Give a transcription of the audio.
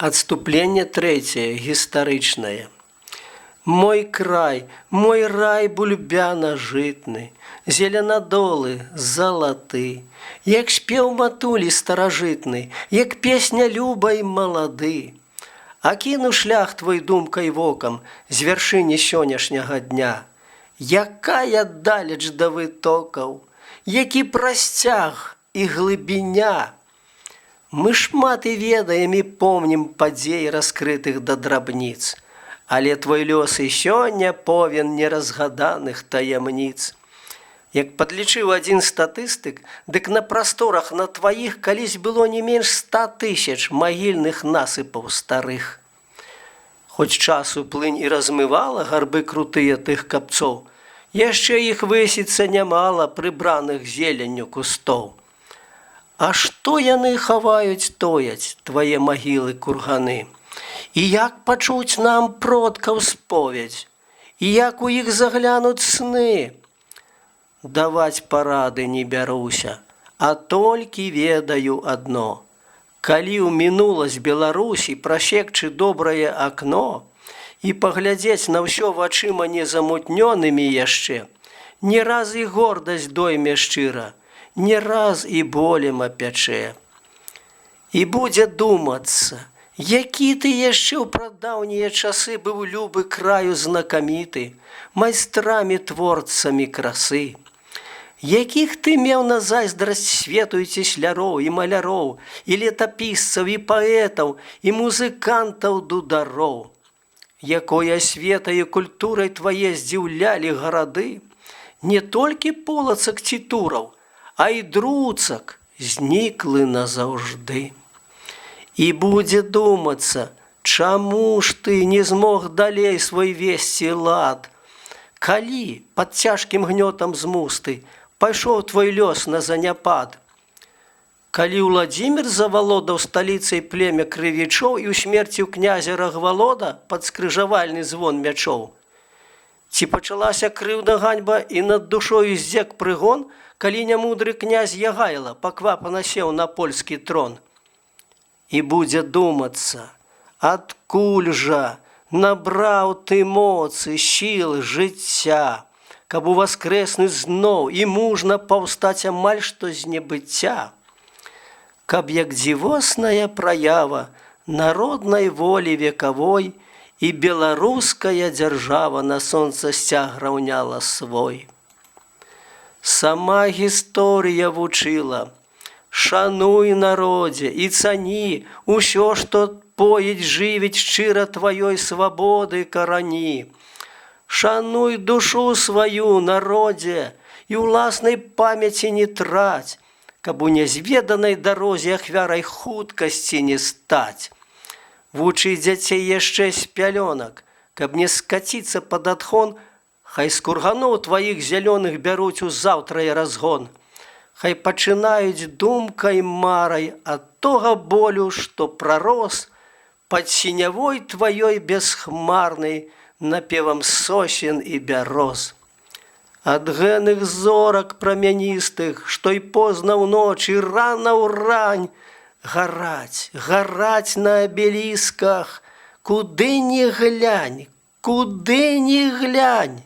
Адступленне трэцяе, гістарычнае. Мой край, мой рай бульбяна-жытны, зеленадолы, залаты, як спеў матулі старажытны, як песня любай малады. Акіну шлях твой думкай вокам з вяршыні сённяшняга дня. Якая далеч да вытокаў, які прасцяг і глыбіня. Мы шмат і ведаем і помнім падзей, раскрытых да драбніц, але твой лёс і сёння повен неразгаданых таямніц. Як падлічыў адзін статыстык, дык на прасторах на тваіх калісь было не менш 100 000 магільных насыпаў старых. Хоць часу плынь і размывала гарбы крутыя тых капцоў, яшчэ іх высіцца нямала прыбраных зеленню кустоў. А што яны хаваюць, тояць, твае магілы курганы? І як пачуць нам продкаў споведь? І як у іх заглянуць сны? Даваць парады не бяруся, а толькі ведаю адно. Калі ў мінуласць Беларусі прасекчы добрае акно і паглядзець на ўсё вачыма незамутнёнымі яшчэ, не раз і гордасць дойме шчыра, не раз і болем апячэ. І будзе думацца, які ты яшчэ ў прадаўнія часы быў любы краю знакаміты, майстрамі творцамі красы. Якіх ты меў на зайздрасць свету і цесляроў, і маляроў, і летапісцаў, і паэтаў, і музыкантаў дудароў. Якой асветай і культурай твае здзіўлялі гарады, не толькі полацак ці тураў, а і друцак зніклы назаўжды. І будзе думацца, чаму ж ты не змог далей свой весці лад, калі пад цяжкім гнётам змусты пайшоў твой лёс на заняпад. Калі Уладзімір завалодаў сталіцай племя крывічоў і усмерціў князя Рагвалода пад скрыжавальны звон мячоў, ці пачалася крыўда ганьба і над душою здзек прыгон, калі нямудры князь Ягайла паквапана сеў на польскі трон? І будзе думацца, адкуль жа набраў ты моцы, сілы, жыцця, каб уваскрэснуць зноў і мужна паўстаць амаль што з небыцця, каб як дзівосная праява народнай волі векавой і беларуская дзяржава на сонцасцяг раўняла свой. Сама гісторыя вучыла, шануй народзе і цані усё, што поіць, жывіць шчыра тваёй свабоды карані. Шануй душу сваю, народзе, і ўласнай памяці не траць, каб у нязведанай дарозе ахвярай хуткасці не стаць. Вучы дзяцей яшчэ з пялёнак, каб не скаціцца пад адхон, хай з курганоў тваіх зялёных бяруць узаўтрай разгон. Хай пачынаюць думкай марай ад тога болю, што прарос пад сінявой тваёй бясхмарнай напевам сосен і бяроз. Ад гэных зорак прамяністых, што й позна ўночы, рана ўрань, гараць, гараць на абелісках, куды ні глянь, куды ні глянь.